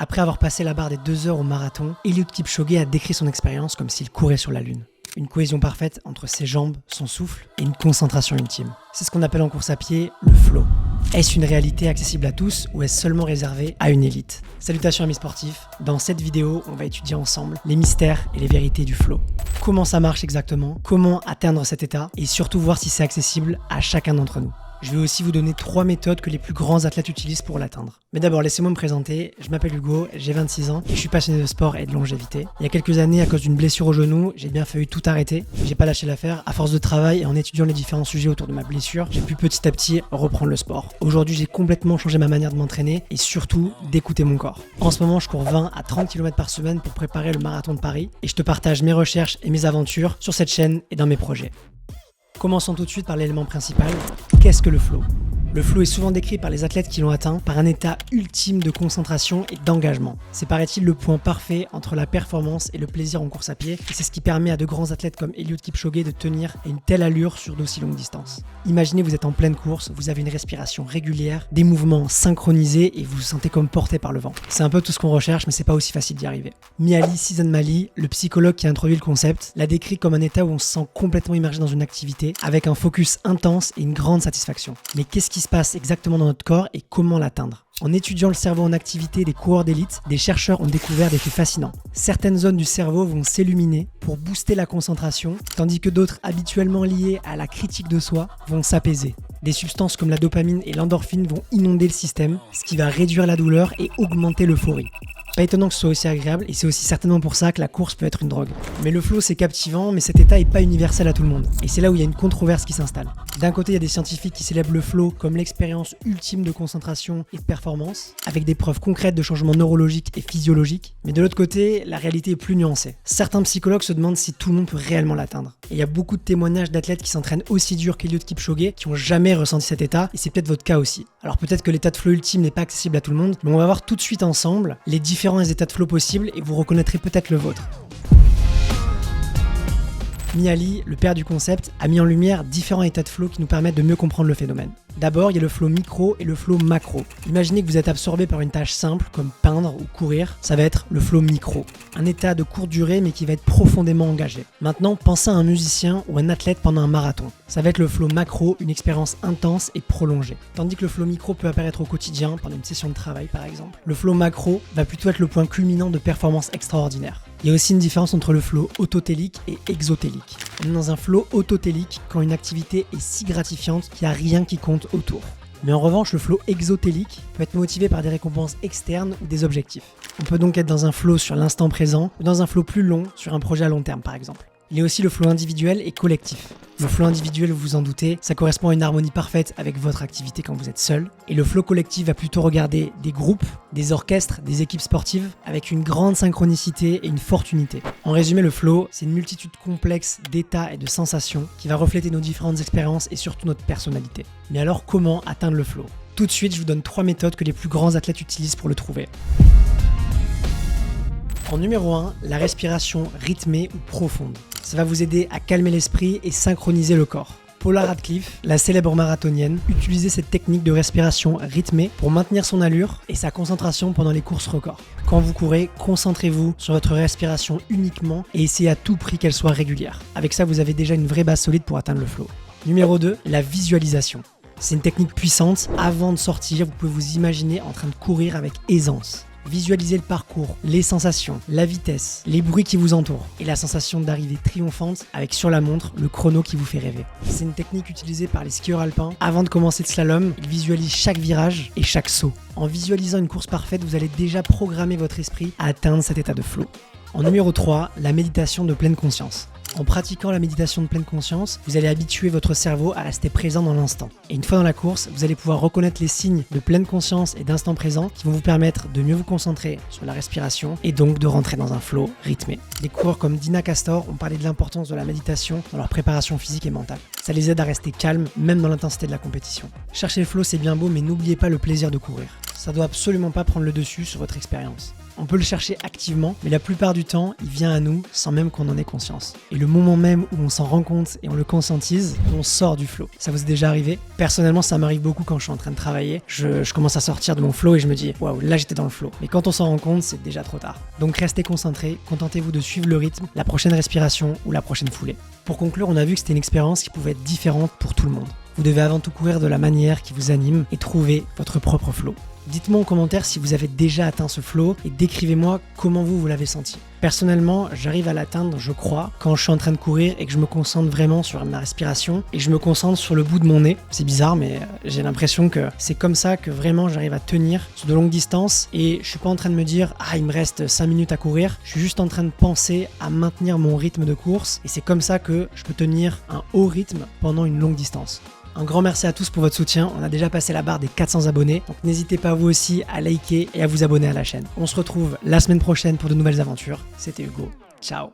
Après avoir passé la barre des 2 heures au marathon, Eliud Kipchoge a décrit son expérience comme s'il courait sur la lune. Une cohésion parfaite entre ses jambes, son souffle et une concentration ultime. C'est ce qu'on appelle en course à pied le flow. Est-ce une réalité accessible à tous ou est-ce seulement réservé à une élite? Salutations amis sportifs, dans cette vidéo, on va étudier ensemble les mystères et les vérités du flow. Comment ça marche exactement, comment atteindre cet état et surtout voir si c'est accessible à chacun d'entre nous. Je vais aussi vous donner 3 méthodes que les plus grands athlètes utilisent pour l'atteindre. Mais d'abord, laissez-moi me présenter. Je m'appelle Hugo, j'ai 26 ans et je suis passionné de sport et de longévité. Il y a quelques années, à cause d'une blessure au genou, j'ai bien failli tout arrêter. J'ai pas lâché l'affaire. À force de travail et en étudiant les différents sujets autour de ma blessure, j'ai pu petit à petit reprendre le sport. Aujourd'hui, j'ai complètement changé ma manière de m'entraîner et surtout d'écouter mon corps. En ce moment, je cours 20 à 30 km par semaine pour préparer le marathon de Paris et je te partage mes recherches et mes aventures sur cette chaîne et dans mes projets. Commençons tout de suite par l'élément principal. Qu'est-ce que le flow ? Le flow est souvent décrit par les athlètes qui l'ont atteint par un état ultime de concentration et d'engagement. C'est paraît-il le point parfait entre la performance et le plaisir en course à pied, et c'est ce qui permet à de grands athlètes comme Eliud Kipchoge de tenir à une telle allure sur d'aussi longues distances. Imaginez vous êtes en pleine course, vous avez une respiration régulière, des mouvements synchronisés et vous vous sentez comme porté par le vent. C'est un peu tout ce qu'on recherche, mais c'est pas aussi facile d'y arriver. Mihaly Csikszentmihalyi, le psychologue qui a introduit le concept, l'a décrit comme un état où on se sent complètement immergé dans une activité, avec un focus intense et une grande satisfaction. Mais qu'est-ce qui se passe exactement dans notre corps et comment l'atteindre? En étudiant le cerveau en activité des coureurs d'élite, des chercheurs ont découvert des faits fascinants. Certaines zones du cerveau vont s'illuminer pour booster la concentration, tandis que d'autres habituellement liées à la critique de soi vont s'apaiser. Des substances comme la dopamine et l'endorphine vont inonder le système, ce qui va réduire la douleur et augmenter l'euphorie. Pas étonnant que ce soit aussi agréable et c'est aussi certainement pour ça que la course peut être une drogue. Mais le flow c'est captivant, mais cet état est pas universel à tout le monde. Et c'est là où il y a une controverse qui s'installe. D'un côté il y a des scientifiques qui célèbrent le flow comme l'expérience ultime de concentration et de performance, avec des preuves concrètes de changements neurologiques et physiologiques. Mais de l'autre côté, la réalité est plus nuancée. Certains psychologues se demandent si tout le monde peut réellement l'atteindre. Et il y a beaucoup de témoignages d'athlètes qui s'entraînent aussi dur qu'Eliud Kipchoge, qui ont jamais ressenti cet état, et c'est peut-être votre cas aussi. Alors peut-être que l'état de flow ultime n'est pas accessible à tout le monde, mais on va voir tout de suite ensemble les différents états de flow possibles et vous reconnaîtrez peut-être le vôtre. Mihaly, le père du concept, a mis en lumière différents états de flow qui nous permettent de mieux comprendre le phénomène. D'abord, il y a le flow micro et le flow macro. Imaginez que vous êtes absorbé par une tâche simple comme peindre ou courir, ça va être le flow micro. Un état de courte durée mais qui va être profondément engagé. Maintenant, pensez à un musicien ou un athlète pendant un marathon. Ça va être le flow macro, une expérience intense et prolongée. Tandis que le flow micro peut apparaître au quotidien, pendant une session de travail par exemple. Le flow macro va plutôt être le point culminant de performances extraordinaires. Il y a aussi une différence entre le flow autotélique et exotélique. On est dans un flow autotélique quand une activité est si gratifiante qu'il n'y a rien qui compte autour. Mais en revanche, le flow exotélique peut être motivé par des récompenses externes ou des objectifs. On peut donc être dans un flow sur l'instant présent ou dans un flow plus long sur un projet à long terme par exemple. Il y a aussi le flow individuel et collectif. Le flow individuel, vous vous en doutez, ça correspond à une harmonie parfaite avec votre activité quand vous êtes seul. Et le flow collectif va plutôt regarder des groupes, des orchestres, des équipes sportives avec une grande synchronicité et une forte unité. En résumé, le flow, c'est une multitude complexe d'états et de sensations qui va refléter nos différentes expériences et surtout notre personnalité. Mais alors, comment atteindre le flow ? Tout de suite, je vous donne 3 méthodes que les plus grands athlètes utilisent pour le trouver. En numéro 1, la respiration rythmée ou profonde. Ça va vous aider à calmer l'esprit et synchroniser le corps. Paula Radcliffe, la célèbre marathonienne, utilisait cette technique de respiration rythmée pour maintenir son allure et sa concentration pendant les courses records. Quand vous courez, concentrez-vous sur votre respiration uniquement et essayez à tout prix qu'elle soit régulière. Avec ça, vous avez déjà une vraie base solide pour atteindre le flow. Numéro 2, la visualisation. C'est une technique puissante. Avant de sortir, vous pouvez vous imaginer en train de courir avec aisance. Visualisez le parcours, les sensations, la vitesse, les bruits qui vous entourent et la sensation d'arrivée triomphante avec sur la montre le chrono qui vous fait rêver. C'est une technique utilisée par les skieurs alpins. Avant de commencer le slalom, ils visualisent chaque virage et chaque saut. En visualisant une course parfaite, vous allez déjà programmer votre esprit à atteindre cet état de flow. En numéro 3, la méditation de pleine conscience. En pratiquant la méditation de pleine conscience, vous allez habituer votre cerveau à rester présent dans l'instant. Et une fois dans la course, vous allez pouvoir reconnaître les signes de pleine conscience et d'instant présent qui vont vous permettre de mieux vous concentrer sur la respiration et donc de rentrer dans un flow rythmé. Des coureurs comme Dinah Castor ont parlé de l'importance de la méditation dans leur préparation physique et mentale. Ça les aide à rester calmes même dans l'intensité de la compétition. Chercher le flow c'est bien beau mais n'oubliez pas le plaisir de courir. ça doit absolument pas prendre le dessus sur votre expérience. On peut le chercher activement, mais la plupart du temps, il vient à nous sans même qu'on en ait conscience. Et le moment même où on s'en rend compte et on le conscientise, on sort du flow. Ça vous est déjà arrivé? Personnellement, ça m'arrive beaucoup quand je suis en train de travailler. Je commence à sortir de mon flow et je me dis waouh, là j'étais dans le flow. Mais quand on s'en rend compte, c'est déjà trop tard. Donc restez concentrés, contentez-vous de suivre le rythme, la prochaine respiration ou la prochaine foulée. Pour conclure, on a vu que c'était une expérience qui pouvait être différente pour tout le monde. Vous devez avant tout courir de la manière qui vous anime et trouver votre propre flow. Dites-moi en commentaire si vous avez déjà atteint ce flow et décrivez-moi comment vous l'avez senti. Personnellement, j'arrive à l'atteindre, je crois, quand je suis en train de courir et que je me concentre vraiment sur ma respiration et je me concentre sur le bout de mon nez. C'est bizarre, mais j'ai l'impression que c'est comme ça que vraiment j'arrive à tenir sur de longues distances et je suis pas en train de me dire « Ah, il me reste 5 minutes à courir ». Je suis juste en train de penser à maintenir mon rythme de course et c'est comme ça que je peux tenir un haut rythme pendant une longue distance. Un grand merci à tous pour votre soutien, on a déjà passé la barre des 400 abonnés, donc n'hésitez pas vous aussi à liker et à vous abonner à la chaîne. On se retrouve la semaine prochaine pour de nouvelles aventures, c'était Hugo, ciao.